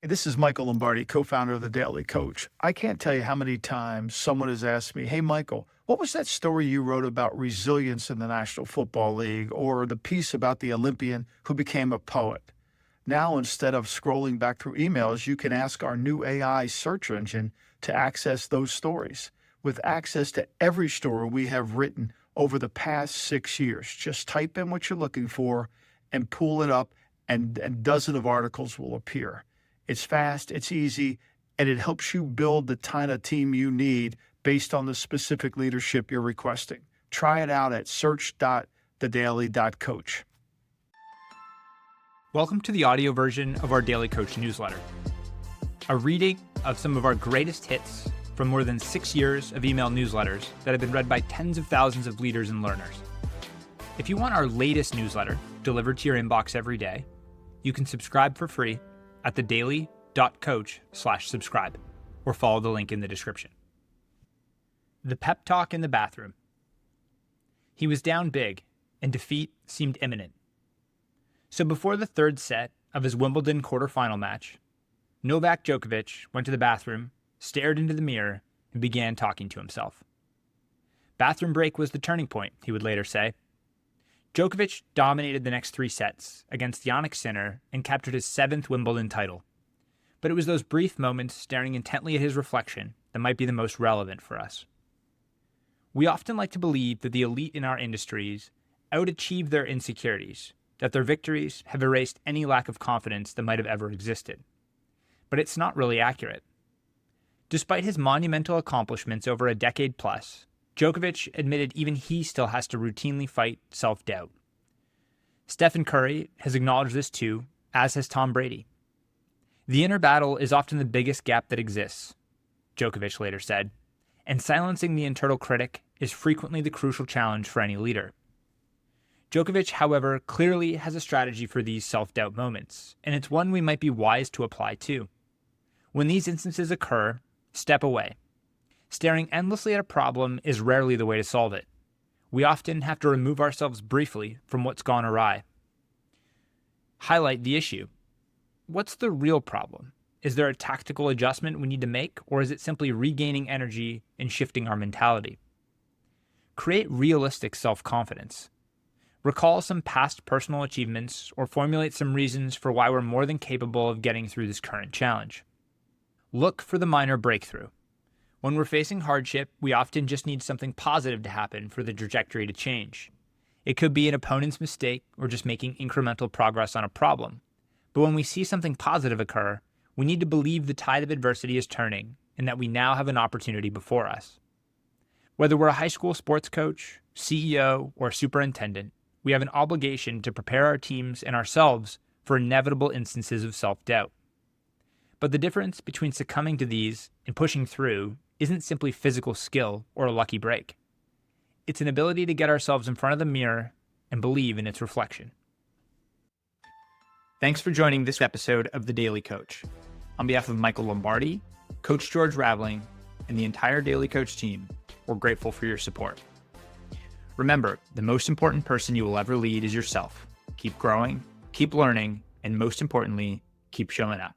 This is Michael Lombardi, co-founder of The Daily Coach. I can't tell you how many times someone has asked me, "Hey, Michael, what was that story you wrote about resilience in the National Football League or the piece about the Olympian who became a poet?" Now, instead of scrolling back through emails, you can ask our new AI search engine to access those stories. With access to every story we have written over the past 6 years, just type in what you're looking for and pull it up, and a dozen of articles will appear. It's fast, it's easy, and it helps you build the kind of team you need based on the specific leadership you're requesting. Try it out at search.thedaily.coach. Welcome to the audio version of our Daily Coach newsletter, a reading of some of our greatest hits from more than 6 years of email newsletters that have been read by tens of thousands of leaders and learners. If you want our latest newsletter delivered to your inbox every day, you can subscribe for free at thedaily.coach/subscribe or follow the link in the description. The pep talk in the bathroom. He was down big and defeat seemed imminent. So before the third set of his Wimbledon quarterfinal match, Novak Djokovic went to the bathroom, stared into the mirror, and began talking to himself. Bathroom break was the turning point, he would later say. Djokovic dominated the next 3 sets against Jannik Sinner and captured his 7th Wimbledon title. But it was those brief moments staring intently at his reflection that might be the most relevant for us. We often like to believe that the elite in our industries out-achieve their insecurities, that their victories have erased any lack of confidence that might have ever existed. But it's not really accurate. Despite his monumental accomplishments over a decade plus, Djokovic admitted even he still has to routinely fight self-doubt. Stephen Curry has acknowledged this too, as has Tom Brady. The inner battle is often the biggest gap that exists, Djokovic later said, and silencing the internal critic is frequently the crucial challenge for any leader. Djokovic, however, clearly has a strategy for these self-doubt moments, and it's one we might be wise to apply too. When these instances occur, step away. Staring endlessly at a problem is rarely the way to solve it. We often have to remove ourselves briefly from what's gone awry. Highlight the issue. What's the real problem? Is there a tactical adjustment we need to make, or is it simply regaining energy and shifting our mentality? Create realistic self-confidence. Recall some past personal achievements or formulate some reasons for why we're more than capable of getting through this current challenge. Look for the minor breakthrough. When we're facing hardship, we often just need something positive to happen for the trajectory to change. It could be an opponent's mistake or just making incremental progress on a problem. But when we see something positive occur, we need to believe the tide of adversity is turning and that we now have an opportunity before us. Whether we're a high school sports coach, CEO, or superintendent, we have an obligation to prepare our teams and ourselves for inevitable instances of self-doubt. But the difference between succumbing to these and pushing through isn't simply physical skill or a lucky break. It's an ability to get ourselves in front of the mirror and believe in its reflection. Thanks for joining this episode of The Daily Coach. On behalf of Michael Lombardi, Coach George Raveling, and the entire Daily Coach team, we're grateful for your support. Remember, the most important person you will ever lead is yourself. Keep growing, keep learning, and most importantly, keep showing up.